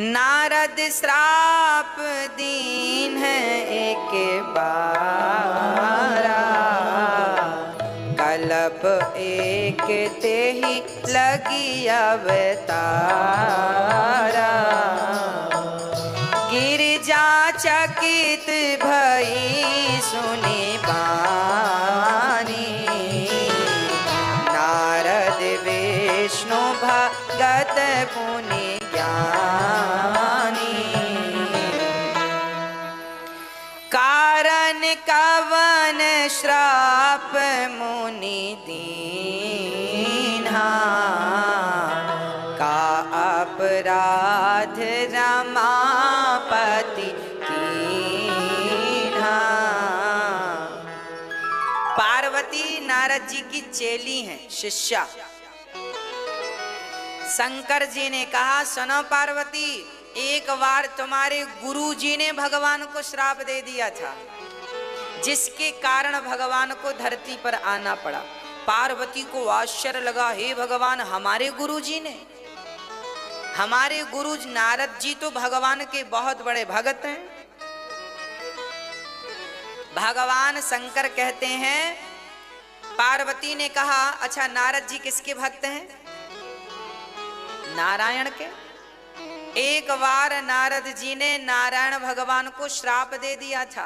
नारद श्राप दीन है एक बारा, कल्प एक ते ही लगी अवतारा। गिरिजा चकित भई सुनी बानी, नारद विष्णु भगत पुनि ज्ञानी। कारण कवन श्राप मुनि दीन्हा, का अपराध रमापति कीन्हा। पार्वती नारद जी की चेली हैं, शिष्या। शंकर जी ने कहा, सुनो पार्वती, एक बार तुम्हारे गुरु जी ने भगवान को श्राप दे दिया था, जिसके कारण भगवान को धरती पर आना पड़ा। पार्वती को आश्चर्य लगा, हे भगवान, हमारे गुरु जी ने? हमारे गुरु नारद जी तो भगवान के बहुत बड़े भक्त हैं। भगवान शंकर कहते हैं, पार्वती ने कहा, अच्छा नारद जी किसके भक्त हैं? नारायण के। एक बार नारद जी ने नारायण भगवान को श्राप दे दिया था।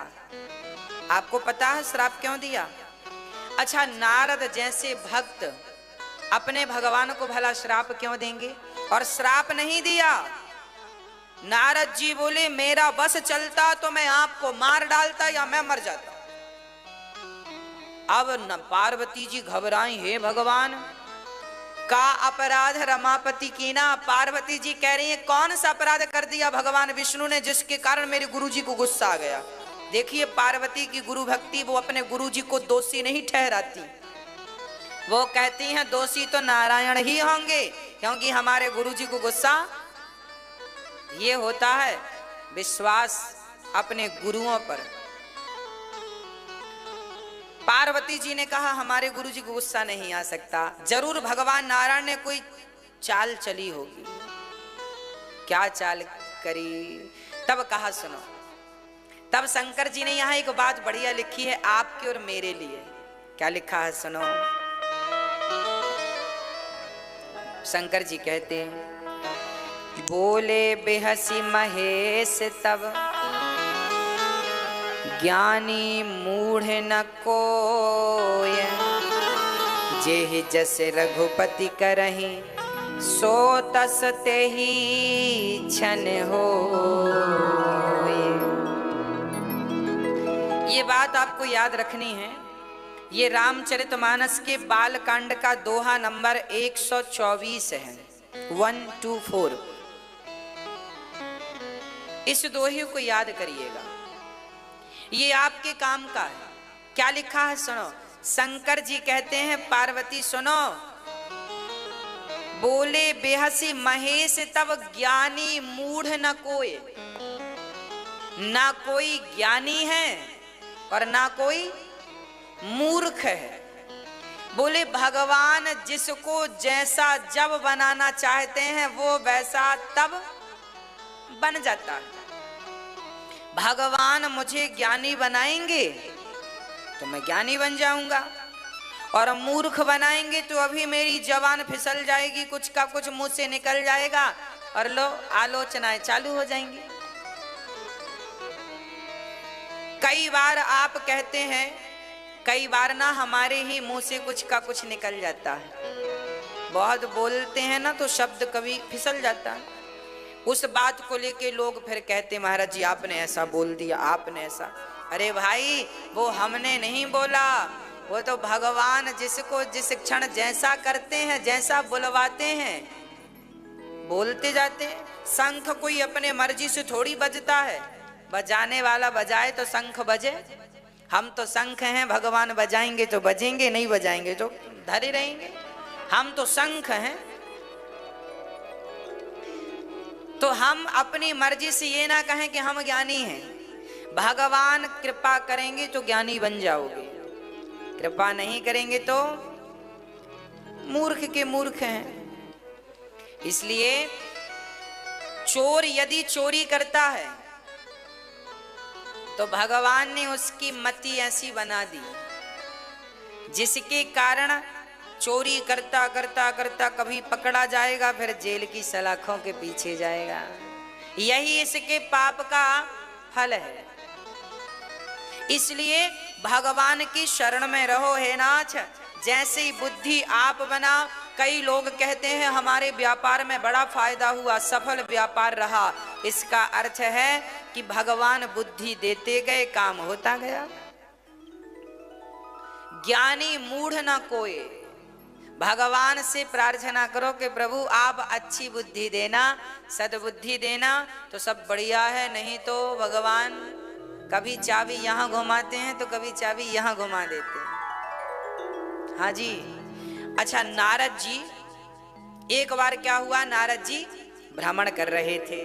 आपको पता है श्राप क्यों दिया? अच्छा, नारद जैसे भक्त अपने भगवान को भला श्राप क्यों देंगे? और श्राप नहीं दिया। नारद जी बोले, मेरा बस चलता तो मैं आपको मार डालता या मैं मर जाता। अब न पार्वती जी घबराई, हे भगवान, का अपराध रमापति कीना। पार्वती जी कह रही है, कौन सा अपराध कर दिया भगवान विष्णु ने जिसके कारण मेरे गुरुजी को गुस्सा आ गया? देखिए, पार्वती की गुरु भक्ति, वो अपने गुरुजी को दोषी नहीं ठहराती। वो कहती हैं दोषी तो नारायण ही होंगे, क्योंकि हमारे गुरुजी को गुस्सा। ये होता है विश्वास अपने गुरुओं पर। पार्वती जी ने कहा, हमारे गुरुजी को गुस्सा नहीं आ सकता, जरूर भगवान नारायण ने कोई चाल चली होगी। क्या चाल करी? तब कहा, सुनो। तब शंकर जी ने यहाँ एक बात बढ़िया लिखी है आपके और मेरे लिए। क्या लिखा है? सुनो। शंकर जी कहते हैं, बोले बेहसी महेश तब, ज्ञानी मूढ़ न कोय, जेहि जस रघुपति करहि, सो तस तेहि छन होय। ये बात आपको याद रखनी है। ये रामचरितमानस के बालकांड का दोहा नंबर 124 है, 124। इस दोहे को याद करिएगा, ये आपके काम का है। क्या लिखा है? सुनो। शंकर जी कहते हैं, पार्वती सुनो। बोले बेहसी महेश तब, ज्ञानी मूढ़ न कोई। ना कोई ज्ञानी है और ना कोई मूर्ख है। बोले भगवान जिसको जैसा जब बनाना चाहते हैं वो वैसा तब बन जाता है। भगवान मुझे ज्ञानी बनाएंगे तो मैं ज्ञानी बन जाऊंगा, और मूर्ख बनाएंगे तो अभी मेरी जबान फिसल जाएगी, कुछ का कुछ मुंह से निकल जाएगा और लो आलोचनाएं चालू हो जाएंगी। कई बार आप कहते हैं, कई बार ना हमारे ही मुंह से कुछ का कुछ निकल जाता है। बहुत बोलते हैं ना तो शब्द कभी फिसल जाता है। उस बात को लेके लोग फिर कहते, महाराज जी आपने ऐसा बोल दिया, आपने ऐसा। अरे भाई, वो हमने नहीं बोला, वो तो भगवान जिसको जिस क्षण जैसा करते हैं, जैसा बुलवाते हैं, बोलते जाते हैं। शंख कोई अपने मर्जी से थोड़ी बजता है, बजाने वाला बजाए तो शंख बजे। हम तो शंख हैं, भगवान बजाएंगे तो बजेंगे, नहीं बजाएंगे तो धरे रहेंगे। हम तो शंख हैं। तो हम अपनी मर्जी से ये ना कहें कि हम ज्ञानी हैं। भगवान कृपा करेंगे तो ज्ञानी बन जाओगे, कृपा नहीं करेंगे तो मूर्ख के मूर्ख हैं। इसलिए चोर यदि चोरी करता है तो भगवान ने उसकी मति ऐसी बना दी जिसके कारण चोरी करता करता करता कभी पकड़ा जाएगा, फिर जेल की सलाखों के पीछे जाएगा। यही इसके पाप का फल है। इसलिए भगवान की शरण में रहो हे नाथ। जैसे ही बुद्धि आप बना, कई लोग कहते हैं हमारे व्यापार में बड़ा फायदा हुआ, सफल व्यापार रहा। इसका अर्थ है कि भगवान बुद्धि देते गए, काम होता गया। ज्ञानी मूढ़ न कोई, भगवान से प्रार्थना करो कि प्रभु आप अच्छी बुद्धि देना, सद्बुद्धि देना तो सब बढ़िया है। नहीं तो भगवान कभी चाबी यहाँ घुमाते हैं तो कभी चाबी यहाँ घुमा देते हैं। हाँ जी। अच्छा, नारद जी, एक बार क्या हुआ, नारद जी भ्रमण कर रहे थे,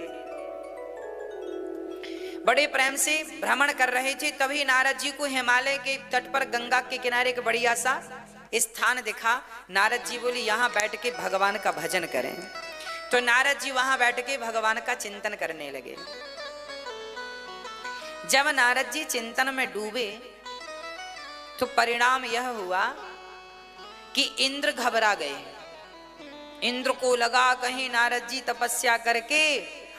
बड़े प्रेम से भ्रमण कर रहे थे। तभी नारद जी को हिमालय के तट पर गंगा के किनारे एक बढ़िया सा स्थान दिखा। नारद जी बोले यहाँ बैठ के भगवान का भजन करें। तो नारद जी वहां बैठ के भगवान का चिंतन करने लगे। जब नारद जी चिंतन में डूबे तो परिणाम यह हुआ कि इंद्र घबरा गए। इंद्र को लगा कहीं नारद जी तपस्या करके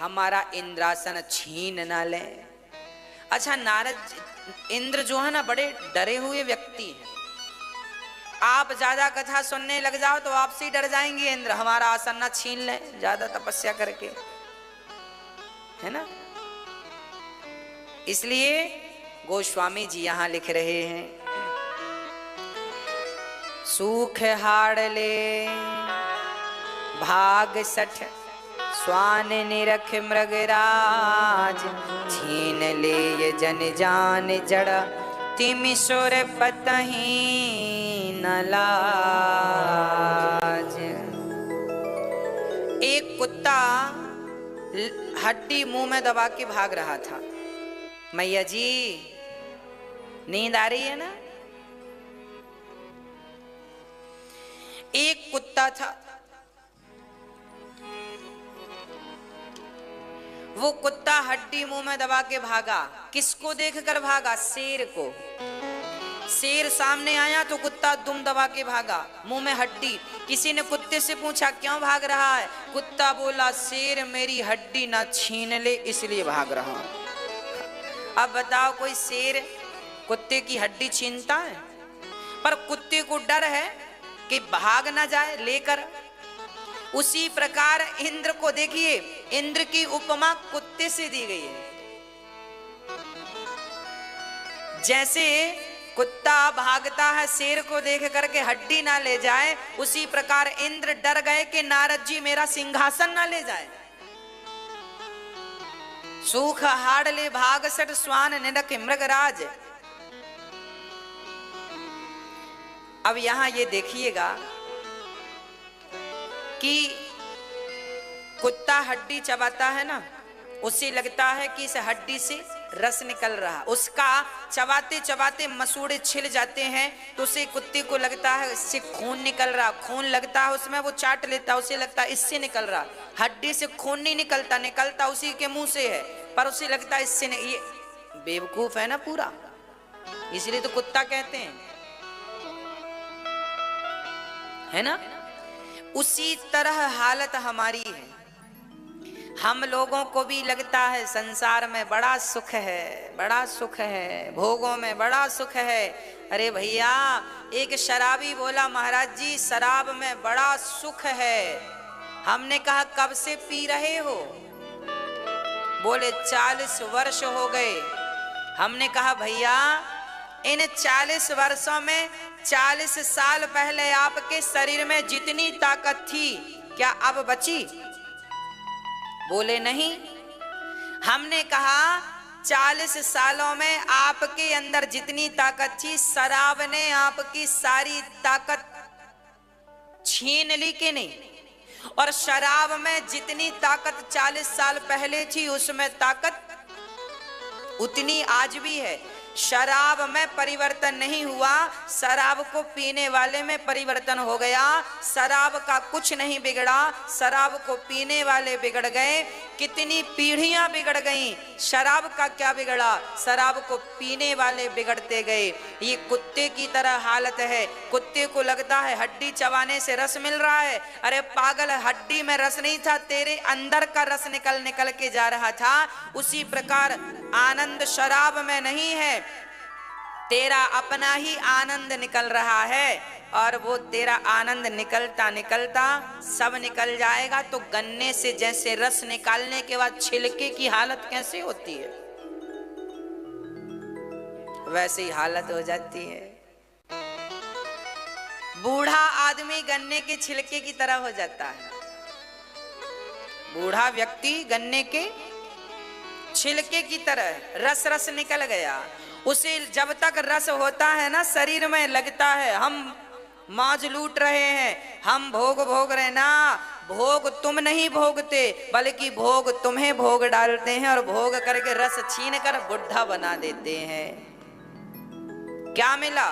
हमारा इंद्रासन छीन ना ले। अच्छा, इंद्र जो है ना, बड़े डरे हुए व्यक्ति हैं। आप ज्यादा कथा सुनने लग जाओ तो आपसे ही डर जाएंगे इंद्र, हमारा आसन ना छीन ले ज्यादा तपस्या करके, है ना। इसलिए गोस्वामी जी यहां लिख रहे हैं, सूख हाड़ ले भाग सठ स्वान निरख मृगराज, छीन ले ये जन जान जड़ तिमिशोर पतही न लाज। एक कुत्ता हड्डी मुंह में दबा के भाग रहा था। मैया जी नींद आ रही है ना। एक कुत्ता था, वो कुत्ता हड्डी मुंह में दबा के भागा। किसको देखकर भागा? शेर को। शेर सामने आया तो कुत्ता दुम दबा के भागा, मुंह में हड्डी। किसी ने कुत्ते से पूछा क्यों भाग रहा है? कुत्ता बोला शेर मेरी हड्डी ना छीन ले इसलिए भाग रहा हूं। अब बताओ, कोई शेर कुत्ते की हड्डी छीनता है? पर कुत्ते को डर है कि भाग ना जाए लेकर। उसी प्रकार इंद्र को देखिए, इंद्र की उपमा कुत्ते से दी गई है। जैसे कुत्ता भागता है शेर को देख करके हड्डी ना ले जाए, उसी प्रकार इंद्र डर गए कि नारद जी मेरा सिंहासन ना ले जाए। सूख हाड़ ले भाग सट स्वान निरख मृगराज। अब यहां ये देखिएगा कि कुत्ता हड्डी चबाता है ना, उसे लगता है कि इस हड्डी से रस निकल रहा। उसका चबाते चबाते मसूड़े छिल जाते हैं तो उसे कुत्ते को लगता है इससे खून निकल रहा। खून लगता है उसमें, वो चाट लेता है, उसे लगता है इससे निकल रहा। हड्डी से खून नहीं निकलता, निकलता उसी के मुंह से है, पर उसे लगता है इससे नहीं। ये बेवकूफ है ना पूरा, इसलिए तो कुत्ता कहते हैं, है ना। उसी तरह हालत हमारी है। हम लोगों को भी लगता है संसार में बड़ा सुख है, बड़ा सुख है, भोगों में बड़ा सुख है। अरे भैया, एक शराबी बोला महाराज जी शराब में बड़ा सुख है। हमने कहा कब से पी रहे हो? बोले 40 वर्ष हो गए। हमने कहा भैया इन 40 वर्षों में 40 साल पहले आपके शरीर में जितनी ताकत थी क्या अब बची? बोले नहीं। हमने कहा 40 सालों में आपके अंदर जितनी ताकत थी शराब ने आपकी सारी ताकत छीन ली कि नहीं? और शराब में जितनी ताकत 40 साल पहले थी उसमें ताकत उतनी आज भी है। शराब में परिवर्तन नहीं हुआ, शराब को पीने वाले में परिवर्तन हो गया। शराब का कुछ नहीं बिगड़ा, शराब को पीने वाले बिगड़ गए। कितनी पीढ़ियां बिगड़ गईं, शराब का क्या बिगड़ा, शराब को पीने वाले बिगड़ते गए। ये कुत्ते की तरह हालत है। कुत्ते को लगता है हड्डी चबाने से रस मिल रहा है। अरे पागल, हड्डी में रस नहीं था, तेरे अंदर का रस निकल निकल के जा रहा था। उसी प्रकार आनंद शराब में नहीं है, तेरा अपना ही आनंद निकल रहा है। और वो तेरा आनंद निकलता निकलता सब निकल जाएगा। तो गन्ने से जैसे रस निकालने के बाद छिलके की हालत कैसे होती है, वैसे ही हालत हो जाती है। बूढ़ा आदमी गन्ने के छिलके की तरह हो जाता है। बूढ़ा व्यक्ति गन्ने के छिलके की तरह, रस रस निकल गया। उसे जब तक रस होता है ना, शरीर में लगता है हम मौज लूट रहे हैं, हम भोग भोग रहे ना। भोग तुम नहीं भोगते, बल्कि भोग तुम्हें भोग डालते हैं और भोग करके रस छीन कर बुढ़ा बना देते हैं। क्या मिला?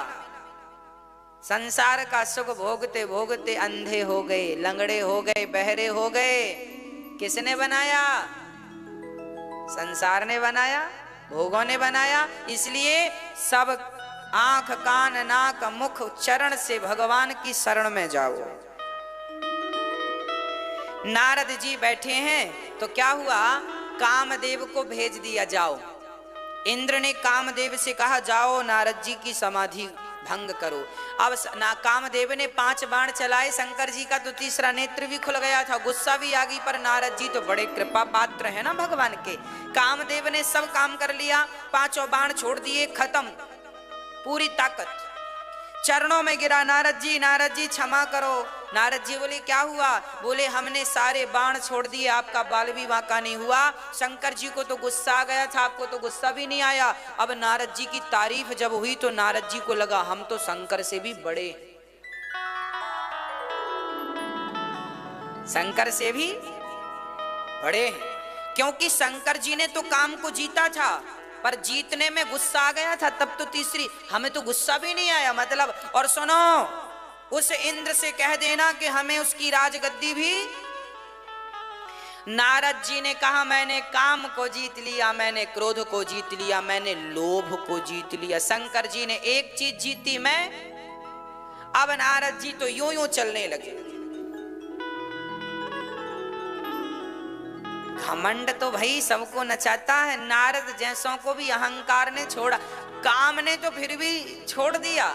संसार का सुख भोगते भोगते अंधे हो गए, लंगड़े हो गए, बहरे हो गए। किसने बनाया? संसार ने बनाया, भोगों ने बनाया। इसलिए सब आंख कान नाक मुख चरण से भगवान की शरण में जाओ। नारद जी बैठे हैं तो क्या हुआ, कामदेव को भेज दिया, जाओ। इंद्र ने कामदेव से कहा जाओ नारद जी की समाधि भंग करो। अब ना कामदेव ने 5 बाण चलाए, शंकर जी का तो तीसरा नेत्र भी खुल गया था, गुस्सा भी आ गई। पर नारद जी तो बड़े कृपा पात्र है ना भगवान के। कामदेव ने सब काम कर लिया, 5 बाण छोड़ दिए, खत्म, पूरी ताकत चरणों में गिरा। नारद जी क्षमा करो। नारद जी बोले क्या हुआ? बोले हमने सारे बाण छोड़ दिए, आपका बाल भी बांका नहीं हुआ। शंकर जी को तो गुस्सा आ गया था, आपको तो गुस्सा भी नहीं आया। अब नारद जी की तारीफ जब हुई तो नारद जी को लगा हम तो शंकर से भी बड़े, शंकर से भी बड़े हैं। क्योंकि शंकर जी ने तो काम को जीता था, पर जीतने में गुस्सा आ गया था। तब तो तीसरी, हमें तो गुस्सा भी नहीं आया मतलब। और सुनो, उस इंद्र से कह देना कि हमें उसकी राजगद्दी भी। नारद जी ने कहा मैंने काम को जीत लिया, मैंने क्रोध को जीत लिया, मैंने लोभ को जीत लिया। शंकर जी ने एक चीज जीती, मैं। अब नारद जी तो यूं यूं चलने लगे। घमंड तो भाई सबको नचाता है, नारद जैसों को भी अहंकार ने छोड़ा। काम ने तो फिर भी छोड़ दिया,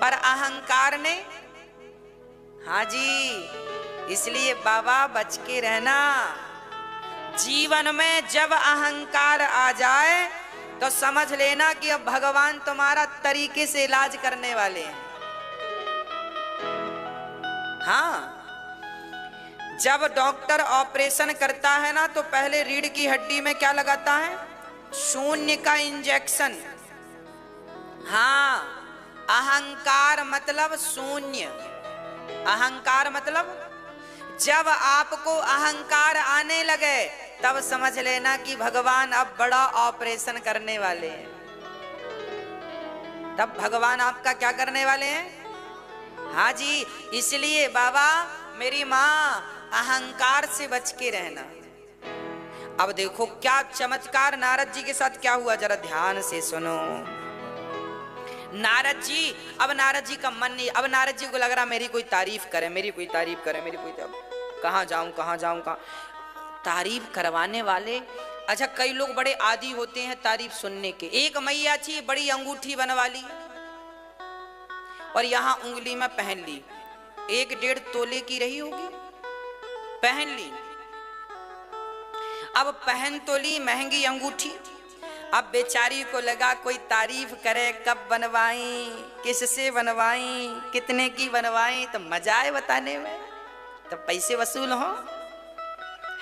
पर अहंकार ने, हाँ जी। इसलिए बाबा बच के रहना। जीवन में जब अहंकार आ जाए तो समझ लेना कि अब भगवान तुम्हारा तरीके से इलाज करने वाले हैं। हाँ, जब डॉक्टर ऑपरेशन करता है ना तो पहले रीढ़ की हड्डी में क्या लगाता है? शून्य का इंजेक्शन। हाँ, अहंकार मतलब शून्य। अहंकार मतलब जब आपको अहंकार आने लगे तब समझ लेना कि भगवान अब बड़ा ऑपरेशन करने वाले हैं। तब भगवान आपका क्या करने वाले हैं? हाँ जी। इसलिए बाबा, मेरी माँ, अहंकार से बच के रहना। अब देखो क्या चमत्कार नारद जी के साथ क्या हुआ, जरा ध्यान से सुनो। नारद जी, अब नारद जी का मन नहीं, अब नारद जी को लग रहा मेरी कोई तारीफ करे, मेरी कोई तारीफ करे, मेरी कोई, कहाँ जाऊं कहाँ जाऊं कहाँ तारीफ करवाने वाले। अच्छा, कई लोग बड़े आदी होते हैं तारीफ सुनने के। एक मैया थी, बड़ी अंगूठी बनवा ली और यहां उंगली में पहन ली, 1-1.5 तोले की रही होगी, पहन ली। अब पहन तो ली महंगी अंगूठी, अब बेचारी को लगा कोई तारीफ करे, कब बनवाई, किससे बनवाई, कितने की बनवाई, तो मजा आए बताने में, तो पैसे वसूल हो,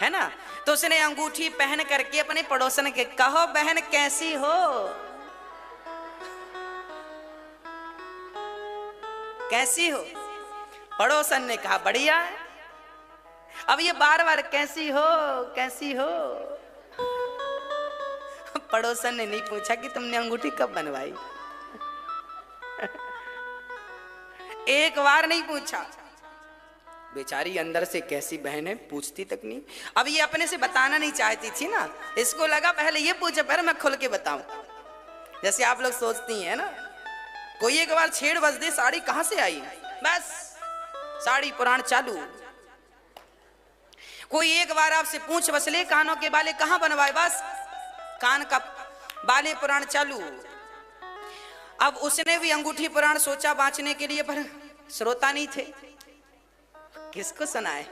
है ना। तो उसने अंगूठी पहन करके अपने पड़ोसन के, कहो बहन कैसी हो, कैसी हो। पड़ोसन ने कहा बढ़िया है। अब ये बार बार कैसी हो कैसी हो, पड़ोसन ने नहीं पूछा कि तुमने अंगूठी कब बनवाई। एक बार नहीं पूछा। बेचारी अंदर से कैसी बहन है, पूछती तक नहीं। अब ये अपने से बताना नहीं चाहती थी ना, इसको लगा पहले ये पूछे फिर मैं खुल के बताऊं। जैसे आप लोग सोचती हैं ना, कोई एक बार छेड़ बस दे, साड़ी कहां से आई, बस साड़ी पुराण चालू। कोई एक बार आपसे पूछ बस ले, कानों के बाले कहां बनवाए, बस कान का बाले पुराण चालू। अब उसने भी अंगूठी पुराण सोचा बांचने के लिए, पर श्रोता नहीं थे, किसको सुनाए।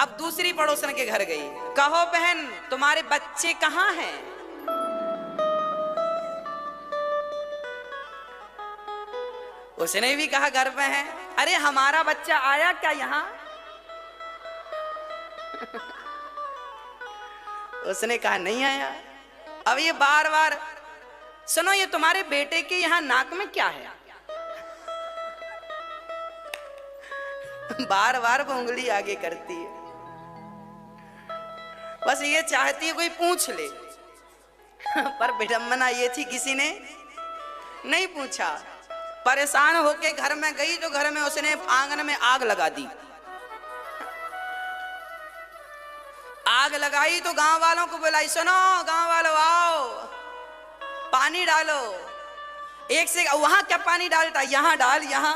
अब दूसरी पड़ोसन के घर गई, कहो बहन तुम्हारे बच्चे कहां हैं। उसने भी कहा घर पे है। अरे हमारा बच्चा आया क्या यहां। उसने कहा नहीं आया। अब ये बार बार, सुनो ये तुम्हारे बेटे के यहां नाक में क्या है। बार बार वो उंगली आगे करती है, बस ये चाहती है कोई पूछ ले। पर विडंबना ये थी किसी ने नहीं पूछा। परेशान होके घर में गई तो घर में उसने आंगन में आग लगा दी। आग लगाई तो गांव वालों को बुलाई, सुनो गांव वालों आओ पानी डालो। एक से वहां क्या पानी डालता, यहां डाल, यहां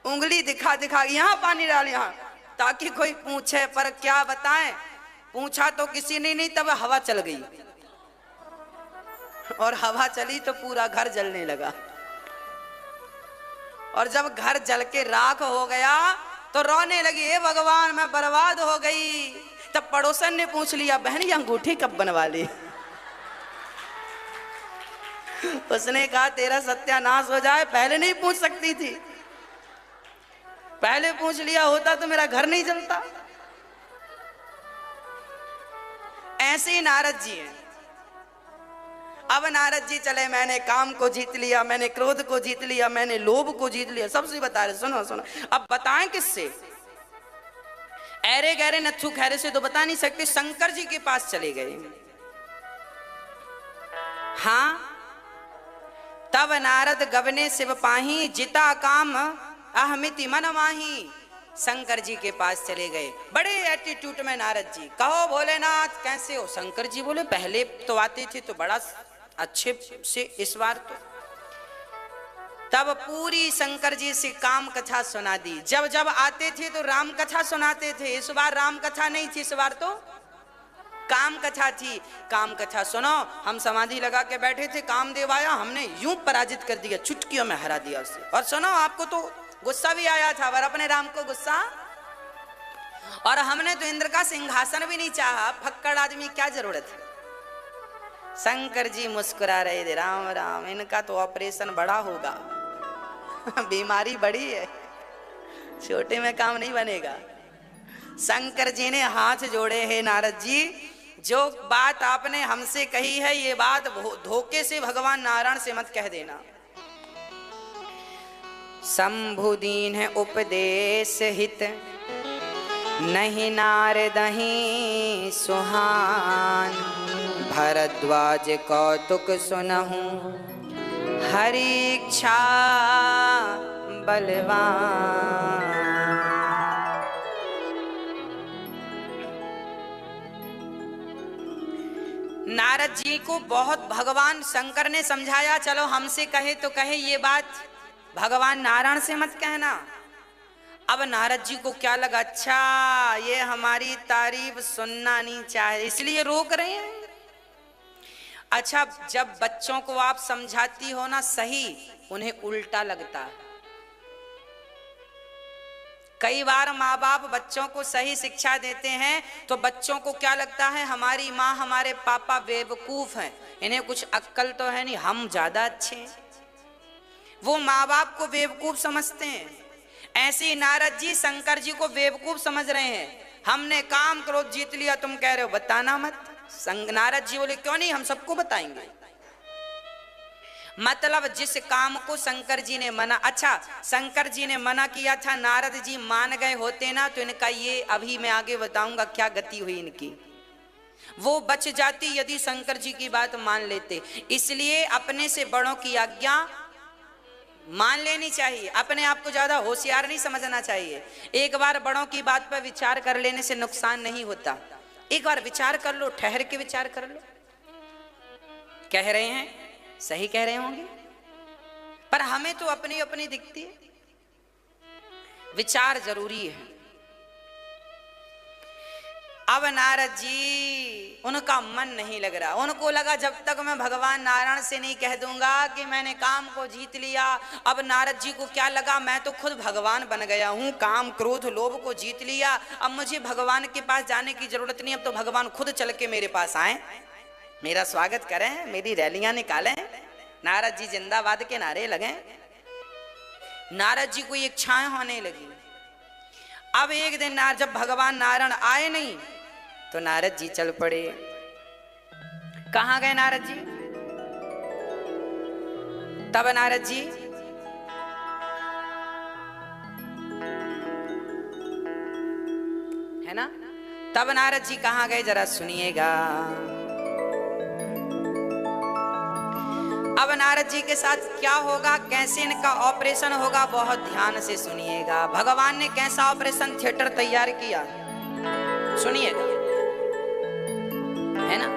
उंगली दिखा दिखा यहां पानी डाल, यहां, ताकि कोई पूछे। पर क्या बताएं, पूछा तो किसी ने नहीं। तब हवा चल गई, और हवा चली तो पूरा घर जलने लगा। और जब घर जल के राख हो गया तो रोने लगी, हे भगवान मैं बर्बाद हो गई। तब पड़ोसन ने पूछ लिया, बहन ये अंगूठी कब बनवा ली। उसने कहा तेरा सत्यानाश हो जाए, पहले नहीं पूछ सकती थी, पहले पूछ लिया होता तो मेरा घर नहीं जलता। ऐसे ही नारद जी हैं। अब नारद जी चले, मैंने काम को जीत लिया, मैंने क्रोध को जीत लिया, मैंने लोभ को जीत लिया, सबसे बता रहे। सुनो सुनो, अब बताएं किससे, ऐरे गहरे नथु खैरे से तो बता नहीं सकते। शंकर जी के पास चले गए। हाँ, तब नारद गबने शिव पाही, जिता काम अहमिति मन माही। शंकर जी के पास चले गए, बड़े एटीट्यूड में नारद जी। कहो भोलेनाथ कैसे हो। शंकर जी बोले पहले तो आते थे तो बड़ा अच्छे से, इस बार तो। तब पूरी शंकर जी से काम कथा सुना दी। जब जब आते थे तो राम कथा सुनाते थे, इस बार राम कथा नहीं थी, इस बार तो काम कथा थी। काम कथा सुनो, हम समाधि लगा के बैठे थे, कामदेव आया, हमने यूं पराजित कर दिया, चुटकियों में हरा दिया उसे। और सुनो आपको तो गुस्सा भी आया था, पर अपने राम को गुस्सा, और हमने तो इंद्र का सिंहासन भी नहीं चाहा, फक्कड़ आदमी क्या जरूरत है। शंकर जी मुस्कुरा रहे थे, राम राम इनका तो ऑपरेशन बड़ा होगा। बीमारी बड़ी है, छोटे में काम नहीं बनेगा। शंकर जी ने हाथ जोड़े हैं, नारद जी जो बात आपने हमसे कही है ये बात धोखे से भगवान नारायण से मत कह देना। शंभु दीन है उपदेश हित, नहीं नारदहि सुहान। भरद्वाज कौतुक सुनहु, हरि इच्छा बलवान। नारद जी को बहुत भगवान शंकर ने समझाया, चलो हमसे कहे तो कहे, ये बात भगवान नारायण से मत कहना। अब नारद जी को क्या लगा, अच्छा ये हमारी तारीफ सुनना नहीं चाहे, इसलिए रोक रहे हैं। अच्छा, जब बच्चों को आप समझाती हो ना सही, उन्हें उल्टा लगता है। कई बार माँ बाप बच्चों को सही शिक्षा देते हैं तो बच्चों को क्या लगता है, हमारी माँ हमारे पापा बेवकूफ हैं, इन्हें कुछ अक्ल तो है नहीं, हम ज्यादा अच्छे हैं। वो माँ बाप को बेवकूफ समझते हैं। ऐसे ही नारद जी शंकर जी को बेवकूफ समझ रहे हैं। हमने काम क्रोध जीत लिया, तुम कह रहे हो बताना मत। नारद जी बोले क्यों नहीं, हम सबको बताएंगे। मतलब जिस काम को शंकर जी ने मना, अच्छा शंकर जी ने मना किया था, नारद जी मान गए होते ना तो इनका ये अभी मैं आगे बताऊंगा क्या गति हुई इनकी। वो बच जाती यदि शंकर जी की बात मान लेते। इसलिए अपने से बड़ों की आज्ञा मान लेनी चाहिए, अपने आप को ज्यादा होशियार नहीं समझना चाहिए। एक बार बड़ों की बात पर विचार कर लेने से नुकसान नहीं होता। एक बार विचार कर लो, ठहर के विचार कर लो। कह रहे हैं सही कह रहे होंगे, पर हमें तो अपनी अपनी दिखती है। विचार जरूरी है। अब नारद जी, उनका मन नहीं लग रहा। उनको लगा जब तक मैं भगवान नारायण से नहीं कह दूंगा कि मैंने काम को जीत लिया। अब नारद जी को क्या लगा, मैं तो खुद भगवान बन गया हूं, काम क्रोध लोभ को जीत लिया, अब मुझे भगवान के पास जाने की जरूरत नहीं। अब तो भगवान खुद चल के मेरे पास आए, मेरा स्वागत करें, मेरी रैलियां निकालें, नारद जी जिंदाबाद के नारे लगे। नारद जी को इच्छाएं होने लगी। अब एक दिन जब भगवान नारायण आए नहीं तो नारद जी चल पड़े। कहां गए नारद जी? तब नारद जी है ना, तब नारद जी कहां गए जरा सुनिएगा। अब नारद जी के साथ क्या होगा, कैसे इनका ऑपरेशन होगा, बहुत ध्यान से सुनिएगा। भगवान ने कैसा ऑपरेशन थिएटर तैयार किया सुनिएगा, है ना।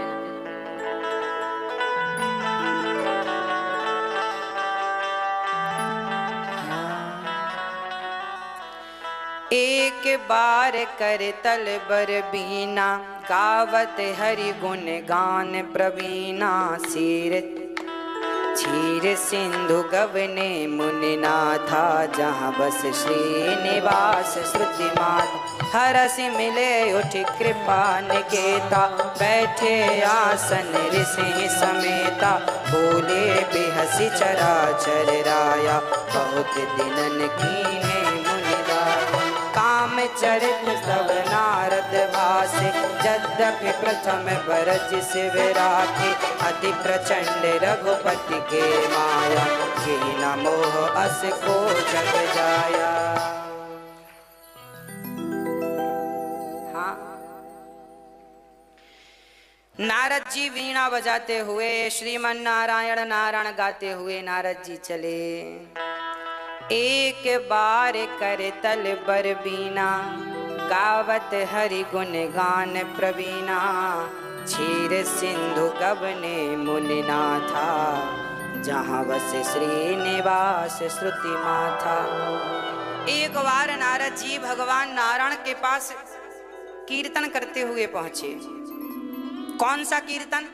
एक बार कर तल बर बीना, गावत हरि गुण गान प्रवीणा। सिर क्षीर सिंधु गवने मुनिनाथा, जहाँ बस श्रीनिवास श्रुति मात। हरस मिले उठ कृपा निकेता, बैठे आसन ऋषि समेता। बोले बेहसी चराचर राया, बहुत दिनन कीने मुनिदाया। काम चरित सब नारद भासे, यद्यपि प्रथम बरज शिव राखे। अति प्रचंड रघुपति के माया, के न मोह अस को जग जाया। हाँ, नारद जी वीणा बजाते हुए श्रीमन नारायण नारायण गाते हुए नारद जी चले। एक बार कर तल बर बीना, गावत हरि गुण गान प्रवीणा। क्षीर सिंधु गवने मुनिनाथा, जहाँ बस श्रीनिवास श्रुति माथा। एक बार नारद जी भगवान नारायण के पास कीर्तन करते हुए पहुंचे। कौन सा कीर्तन?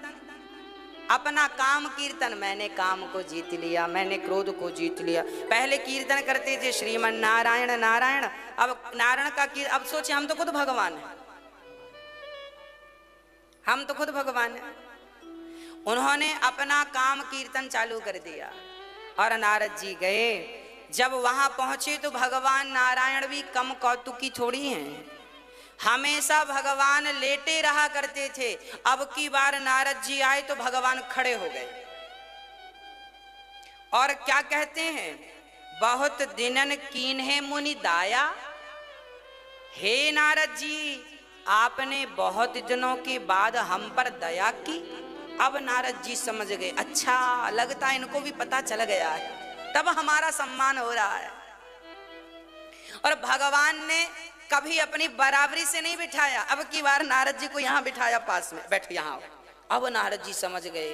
अपना काम कीर्तन। मैंने काम को जीत लिया, मैंने क्रोध को जीत लिया। पहले कीर्तन करते थे श्रीमन नारायण नारायण, अब नारायण का कीर्तन। अब सोचे हम तो खुद भगवान हैं, हम तो खुद भगवान हैं। उन्होंने अपना काम कीर्तन चालू कर दिया और नारद जी गए। जब वहां पहुंचे तो भगवान नारायण भी कम कौतुकी थोड़ी हैं। हमेशा भगवान लेटे रहा करते थे, अब की बार नारद जी आए तो भगवान खड़े हो गए और क्या कहते हैं, बहुत दिनन कीन्हे मुनि दाया। हे नारद जी, आपने बहुत दिनों के बाद हम पर दया की। अब नारद जी समझ गए, अच्छा लगता है इनको भी पता चल गया है, तब हमारा सम्मान हो रहा है। और भगवान ने कभी अपनी बराबरी से नहीं बिठाया, अब की बार नारद जी को यहाँ बिठाया पास में, बैठ यहाँ। अब नारद जी समझ गए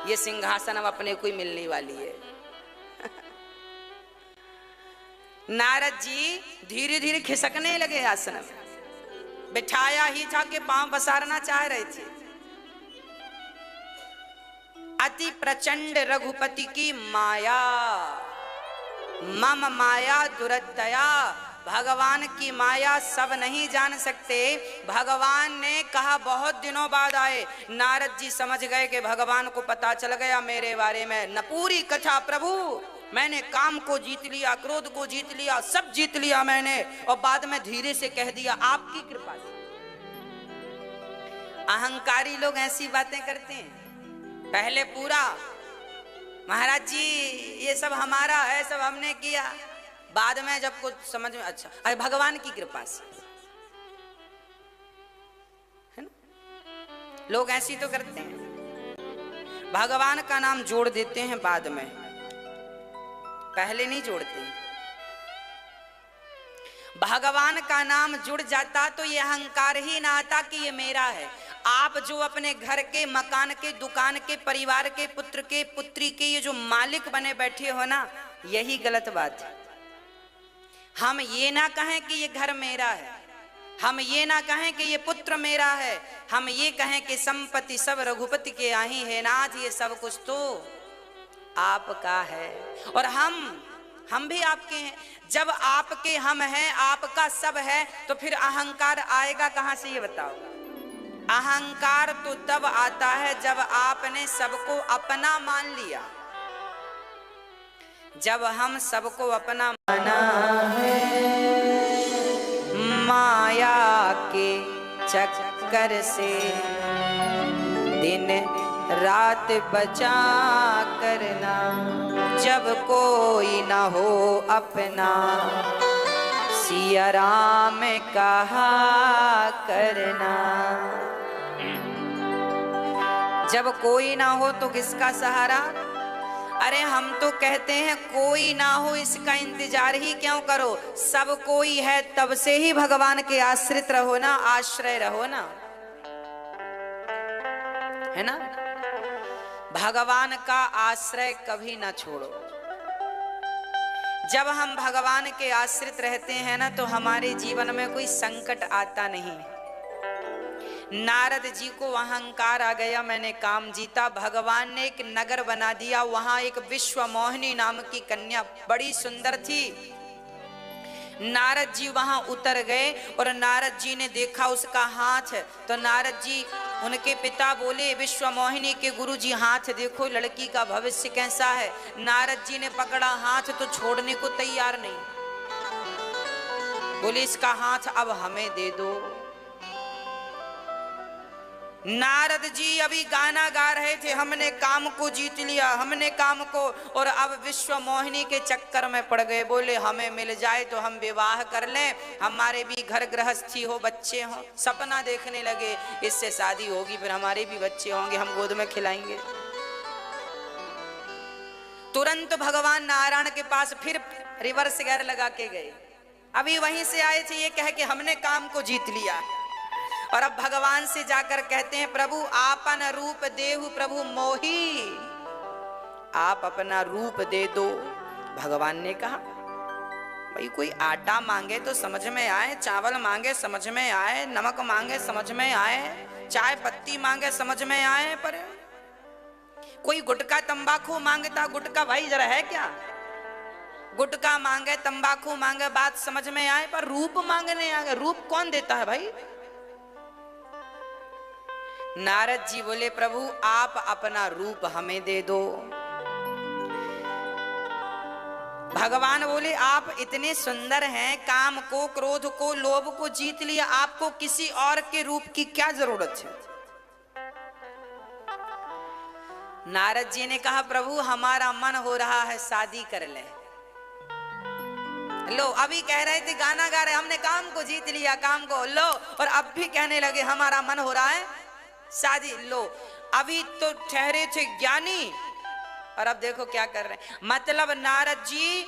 ये सिंहासन अब अपने को ही मिलने वाली है। नारद जी धीरे धीरे खिसकने लगे आसन में। बिठाया ही था कि पांव पसारना चाह रहे थे। अति प्रचंड रघुपति की माया, मम माया दुरतया। भगवान की माया सब नहीं जान सकते। भगवान ने कहा बहुत दिनों बाद आए। नारद जी समझ गए कि भगवान को पता चल गया मेरे बारे में। न पूरी कथा, प्रभु मैंने काम को जीत लिया, क्रोध को जीत लिया, सब जीत लिया मैंने, और बाद में धीरे से कह दिया आपकी कृपा से। अहंकारी लोग ऐसी बातें करते हैं। पहले पूरा महाराज जी ये सब हमारा है, सब हमने किया, बाद में जब कुछ समझ में, अच्छा अरे भगवान की कृपा से, है ना। लोग ऐसी तो करते हैं, भगवान का नाम जोड़ देते हैं बाद में, पहले नहीं जोड़ते। भगवान का नाम जुड़ जाता तो ये अहंकार ही ना आता कि ये मेरा है। आप जो अपने घर के, मकान के, दुकान के, परिवार के, पुत्र के, पुत्री के ये जो मालिक बने बैठे हो ना, यही गलत बात है। हम ये ना कहें कि ये घर मेरा है, हम ये ना कहें कि ये पुत्र मेरा है, हम ये कहें कि संपत्ति सब रघुपति के आही है नाथ, ये सब कुछ तो आपका है और हम भी आपके हैं। जब आपके हम हैं, आपका सब है, तो फिर अहंकार आएगा कहां से, ये बताओ। अहंकार तो तब आता है जब आपने सबको अपना मान लिया। जब हम सबको अपना माना है, माया के चक्कर से दिन रात बचा करना, जब कोई ना हो अपना सिया राम कहा करना। जब कोई ना हो तो किसका सहारा? अरे हम तो कहते हैं कोई ना हो इसका इंतजार ही क्यों करो, सब कोई है तब से ही भगवान के आश्रित रहो ना, आश्रय रहो ना, है ना। भगवान का आश्रय कभी ना छोड़ो। जब हम भगवान के आश्रित रहते हैं ना, तो हमारे जीवन में कोई संकट आता नहीं। नारद जी को अहंकार आ गया, मैंने काम जीता। भगवान ने एक नगर बना दिया, वहां एक विश्व मोहिनी नाम की कन्या बड़ी सुंदर थी। नारद जी वहां उतर गए और नारद जी ने देखा उसका हाथ, तो नारद जी, उनके पिता बोले विश्व मोहिनी के गुरु जी, हाथ देखो लड़की का भविष्य कैसा है। नारद जी ने पकड़ा हाथ तो छोड़ने को तैयार नहीं, बोले इसका हाथ अब हमें दे दो। नारद जी अभी गाना गा रहे थे, हमने काम को जीत लिया, हमने काम को, और अब विश्व मोहिनी के चक्कर में पड़ गए। बोले हमें मिल जाए तो हम विवाह कर लें, हमारे भी घर गृहस्थी हो, बच्चे हों। सपना देखने लगे इससे शादी होगी, फिर हमारे भी बच्चे होंगे, हम गोद में खिलाएंगे। तुरंत भगवान नारायण के पास फिर रिवर्स गियर लगा के गए। अभी वहीं से आए थे ये कह के हमने काम को जीत लिया, और अब भगवान से जाकर कहते हैं प्रभु आपन रूप देहु प्रभु मोही, आप अपना रूप दे दो। भगवान ने कहा भाई कोई आटा मांगे तो समझ में आए, चावल मांगे समझ में आए, नमक मांगे समझ में आए, चाय पत्ती मांगे समझ में आए, पर कोई गुटखा तंबाकू मांगता, गुटखा भाई जरा है क्या? गुटखा मांगे, तंबाकू मांगे, बात समझ में आए, पर रूप मांगने आ गए। रूप कौन देता है भाई? नारद जी बोले प्रभु आप अपना रूप हमें दे दो। भगवान बोले आप इतने सुंदर हैं, काम को, क्रोध को, लोभ को जीत लिया, आपको किसी और के रूप की क्या जरूरत है? नारद जी ने कहा प्रभु हमारा मन हो रहा है शादी कर ले। लो अभी कह रहे थे गाना गा रहे, हमने काम को जीत लिया, काम को, लो, और अब भी कहने लगे हमारा मन हो रहा है शादी। लो अभी तो ठहरे थे ज्ञानी और अब देखो क्या कर रहे हैं। मतलब नारद जी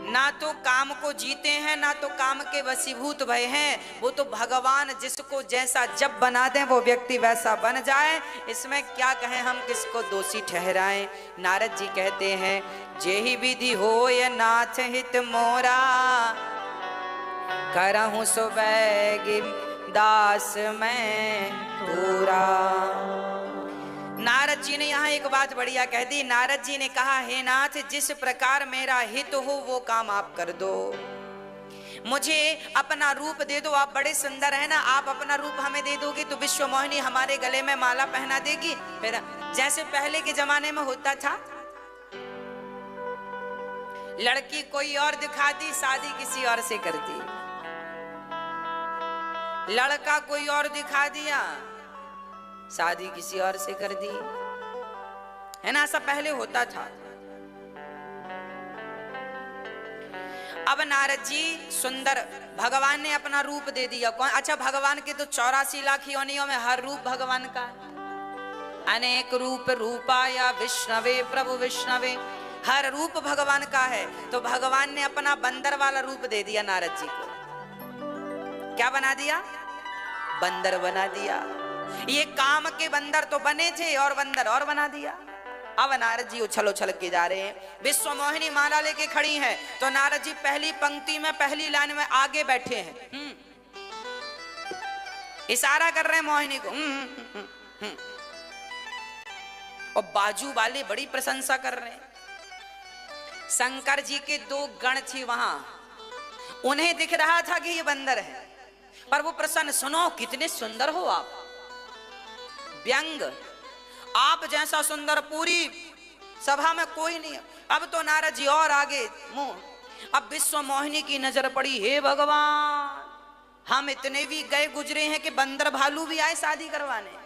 ना तो काम को जीते हैं, ना तो काम के वशीभूत भय हैं। वो तो भगवान जिसको जैसा जब बना दें वो व्यक्ति वैसा बन जाए, इसमें क्या कहें, हम किसको दोषी ठहराएं। नारद जी कहते हैं जेहि विधि होय नाथ हित मोरा, करहूं सो बैगी दास मैं पूरा। नारद जी ने यहाँ एक बात बढ़िया कह दी। नारद जी ने कहा हे नाथ जिस प्रकार मेरा हित हो वो काम आप कर दो, मुझे अपना रूप दे दो। आप बड़े सुंदर है ना, आप अपना रूप हमें दे दोगे तो विश्व मोहिनी हमारे गले में माला पहना देगी। फिर जैसे पहले के जमाने में होता था, लड़की कोई और दिखा दी, शादी किसी और से कर दी, लड़का कोई और दिखा दिया, शादी किसी और से कर दी, है ना, ऐसा पहले होता था। अब नारद जी सुंदर, भगवान ने अपना रूप दे दिया। कौन? अच्छा, भगवान के तो 84 लाख योनियों में हर रूप भगवान का है। अनेक रूप रूपाया विष्णवे प्रभु विष्णवे, हर रूप भगवान का है। तो भगवान ने अपना बंदर वाला रूप दे दिया नारद जी को। क्या बना दिया? बंदर बना दिया। ये काम के बंदर तो बने थे और बंदर और बना दिया। अब नारद जी उछल उछल के जा रहे हैं। विश्व मोहिनी माला लेके खड़ी है, तो नारद जी पहली पंक्ति में पहली लाइन में आगे बैठे हैं। इशारा कर रहे हैं मोहिनी को। और बाजू वाले बड़ी प्रशंसा कर रहे हैं। शंकर जी के 2 गण थे वहां, उन्हें दिख रहा था कि ये बंदर है, पर वो प्रसन्न। सुनो, कितने सुंदर हो आप, व्यंग, आप जैसा सुंदर पूरी सभा में कोई नहीं। अब तो नारद जी और आगे मुंह। अब विश्व मोहिनी की नजर पड़ी, हे भगवान, हम इतने भी गए गुजरे हैं कि बंदर भालू भी आए शादी करवाने।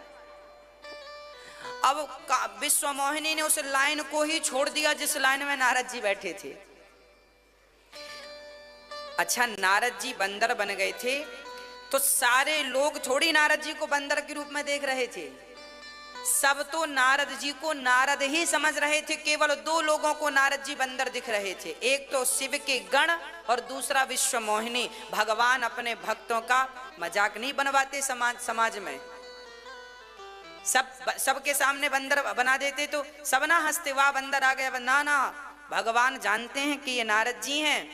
अब विश्व मोहिनी ने उस लाइन को ही छोड़ दिया जिस लाइन में नारद जी बैठे थे। अच्छा, नारद जी बंदर बन गए थे तो सारे लोग थोड़ी नारद जी को बंदर के रूप में देख रहे थे। सब तो नारद जी को नारद ही समझ रहे थे। केवल 2 लोगों को नारद जी बंदर दिख रहे थे, एक तो शिव के गण और दूसरा विश्व मोहिनी। भगवान अपने भक्तों का मजाक नहीं बनवाते समाज में। सबके सामने बंदर बना देते तो सब ना हंसते, वाह बंदर आ गया। ना ना, भगवान जानते हैं कि ये नारद जी हैं,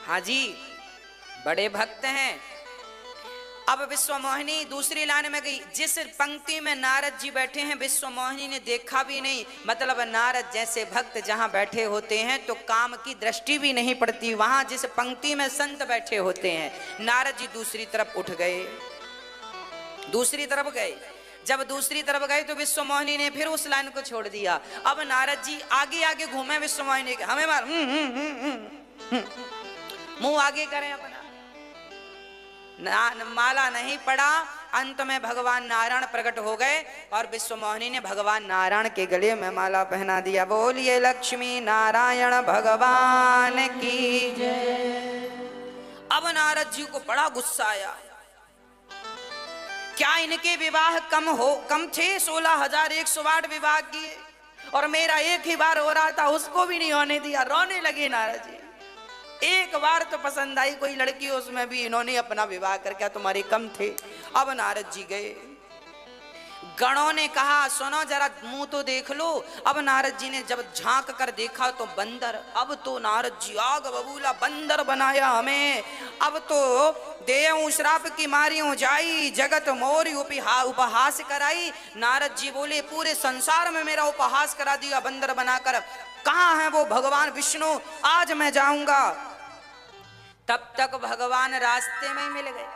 हाँ जी, बड़े भक्त हैं। अब विश्व मोहिनी दूसरी लाइन में गई। जिस पंक्ति में नारद जी बैठे हैं विश्व मोहिनी ने देखा भी नहीं। मतलब नारद जैसे भक्त जहां बैठे होते हैं तो काम की दृष्टि भी नहीं पड़ती। वहां जिस पंक्ति में संत बैठे होते हैं, नारद जी दूसरी तरफ उठ गए, दूसरी तरफ गए। जब दूसरी तरफ गए तो विश्व मोहिनी ने फिर उस लाइन को छोड़ दिया। अब नारद जी आगे आगे घूमे विश्व मोहिनी के, हमें मार मुंह आगे करें अपना। माला नहीं पड़ा। अंत में भगवान नारायण प्रकट हो गए और विश्व मोहिनी ने भगवान नारायण के गले में माला पहना दिया। बोलिए लक्ष्मी नारायण भगवान की जय। अब नारद जी को बड़ा गुस्सा आया। क्या इनके विवाह कम थे? 16,108 विवाह किए और मेरा एक ही बार हो रहा था, उसको भी नहीं होने दिया। रोने लगे नारद जी। एक बार तो पसंद आई कोई लड़की, उसमें भी इन्होंने अपना विवाह कर, क्या तुम्हारे कम थे? अब नारद जी गए, गणों ने कहा सुनो जरा मुंह तो देख लो। अब नारद जी ने जब झांक कर देखा तो बंदर। अब तो नारद जी आग बबूला, बंदर बनाया हमें। अब तो देव श्राप की मारियों जाई, जगत मोरी उपहास कराई। नारद जी बोले पूरे संसार में मेरा उपहास करा दिया बंदर बनाकर। कहाँ है वो भगवान विष्णु? आज मैं जाऊंगा। तब तक भगवान रास्ते में ही मिल गए।